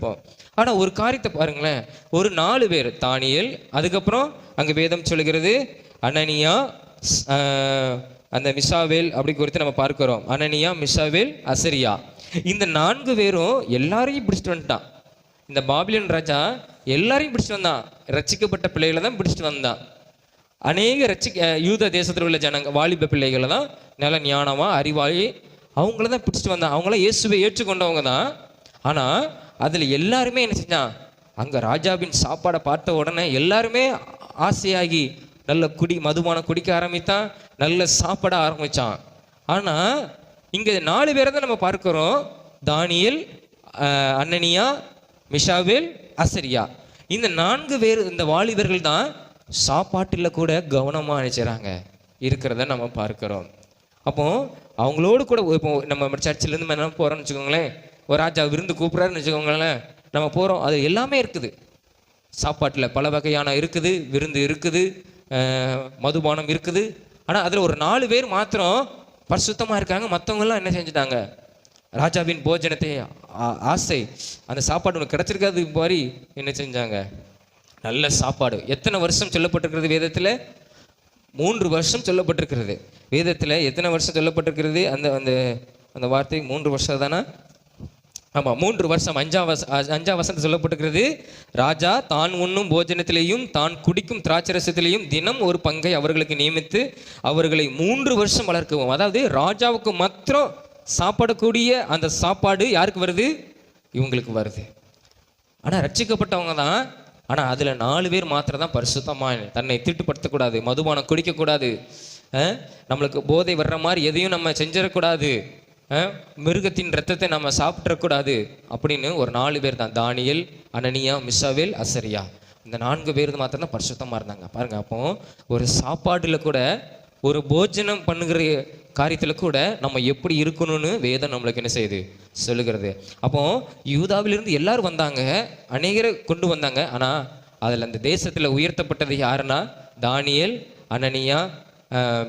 இருப்போம். ஆனால் ஒரு காரியத்தை பாருங்களேன், ஒரு 4 பேர் தானியேல், அதுக்கப்புறம் அங்கே வேதம் சொல்லுகிறது அனனியா, அந்த மிசாவேல் அப்படி குறித்து நம்ம பார்க்கிறோம். அனனியா, மிசாவேல், அசரியா. இந்த 4 பேரும் எல்லாரையும் பிடிச்சிட்டு வந்துட்டான். இந்த பாபிலோன் ராஜா எல்லாரையும் பிடிச்சிட்டு வந்தான். ரட்சிக்கப்பட்ட பிள்ளைகளை தான் பிடிச்சிட்டு வந்தான். அநேக யூத தேசத்தில் உள்ள ஜனங்க வாலிப பிள்ளைகளை தான், நல்ல ஞானமா அறிவாளி, அவங்கள தான் பிடிச்சிட்டு வந்தான். அவங்களாம் இயேசுவை ஏற்றுக்கொண்டவங்க தான். ஆனால் அதில் எல்லாருமே என்ன செஞ்சான், அங்கே ராஜாவின் சாப்பாடை பார்த்த உடனே எல்லாருமே ஆசையாகி நல்ல மதுபானம் குடிக்க ஆரம்பித்தான், நல்ல சாப்பிட ஆரம்பித்தான். ஆனால் இங்கே 4 பேரை தான் நம்ம பார்க்கிறோம். தானியேல், அனனியா, மிஷாவேல், அசரியா. இந்த 4 பேர், இந்த வாலிபர்கள் தான் சாப்பாட்டில் கூட கவனமாக நினைச்சாங்க இருக்கிறத நம்ம பார்க்கிறோம். அப்போ அவங்களோடு கூட இப்போ நம்ம சர்ச்சிலேருந்து நம்ம என்ன போகிறோம்னு வச்சுக்கோங்களேன், ஒரு ராஜா விருந்து கூப்பிட்றாருன்னு வச்சுக்கோங்களேன், நம்ம போகிறோம். அது எல்லாமே இருக்குது சாப்பாட்டில், பல வகையான இருக்குது, விருந்து இருக்குது, மதுபானம் இருக்குது. ஆனால் அதில் ஒரு 4 பேர் மாத்திரம் பரிசுத்தமாக இருக்காங்க. மற்றவங்கெல்லாம் என்ன செஞ்சுட்டாங்க, ராஜாவின் போஜனத்தை ஆசை, அந்த சாப்பாடு ஒன்று கிடச்சிருக்காது மாதிரி என்ன செஞ்சாங்க, நல்ல சாப்பாடு. எத்தனை வருஷம் சொல்லப்பட்டிருக்கிறது வேதத்தில்? 3 வருஷம் சொல்லப்பட்டிருக்கிறது வேதத்தில். எத்தனை வருஷம் சொல்லப்பட்டிருக்கிறது? அந்த அந்த அந்த வார்த்தை 3 வருஷம் தானே? ஆமாம், 3 வருஷம். 5ஆம் வசனத்தில் சொல்லப்பட்டிருக்கிறது, ராஜா தான் உண்ணும் போஜனத்திலேயும் தான் குடிக்கும் திராட்சரசத்திலேயும் தினம் ஒரு பங்கை அவர்களுக்கு நியமித்து அவர்களை 3 வருஷம் வளர்க்கவும். அதாவது ராஜாவுக்கு மாத்திரம் சாப்பிடக்கூடிய அந்த சாப்பாடு யாருக்கு வருது? இவங்களுக்கு வருது. ஆனால் ரட்சிக்கப்பட்டவங்க தான். ஆனால் அதில் 4 பேர் மாத்திரம் தான் பரிசுத்தமாக தன்னை தீட்டுப்படுத்தக்கூடாது, மதுபானம் குடிக்கக்கூடாது, நம்மளுக்கு போதை வர்ற மாதிரி எதையும் நம்ம செஞ்சிடக்கூடாது, மிருகத்தின் ரத்தத்தை நம்ம சாப்பிட்றக்கூடாது அப்படின்னு ஒரு 4 பேர் தான். தானியேல், அனனியா, மிசாவேல், அசரியா. இந்த 4 பேர் மாத்திரம் தான் பரிசுத்தமாக இருந்தாங்க. பாருங்க, அப்போ ஒரு சாப்பாடில் கூட, ஒரு போஜனம் பண்ணுகிற காரியத்தில் கூட நம்ம எப்படி இருக்கணும்னு வேதம் நம்மளுக்கு என்ன செய்யுது, சொல்லுகிறது. அப்போ யூதாவிலிருந்து எல்லாரும் வந்தாங்க, அநேகரை கொண்டு வந்தாங்க. ஆனால் அதில் அந்த தேசத்தில் உயர்த்தப்பட்டது யாருன்னா தானியேல், அனனியா,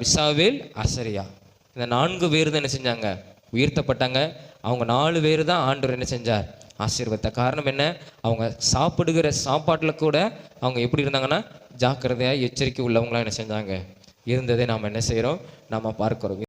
மிசாவேல், அசரியா. இந்த 4 பேர் தான் என்ன செஞ்சாங்க, உயர்த்தப்பட்டாங்க. அவங்க 4 பேர் தான் ஆண்டவர் என்ன செஞ்சார், ஆசீர்வதித்த. காரணம் என்ன, அவங்க சாப்பிடுகிற சாப்பாட்டில் கூட அவங்க எப்படி இருந்தாங்கன்னா ஜாக்கிரதையாக எச்சரிக்கை உள்ளவங்களாம் என்ன செஞ்சாங்க இருந்ததை நாம் என்ன செய்கிறோம், நாம் பார்க்கிறோம்.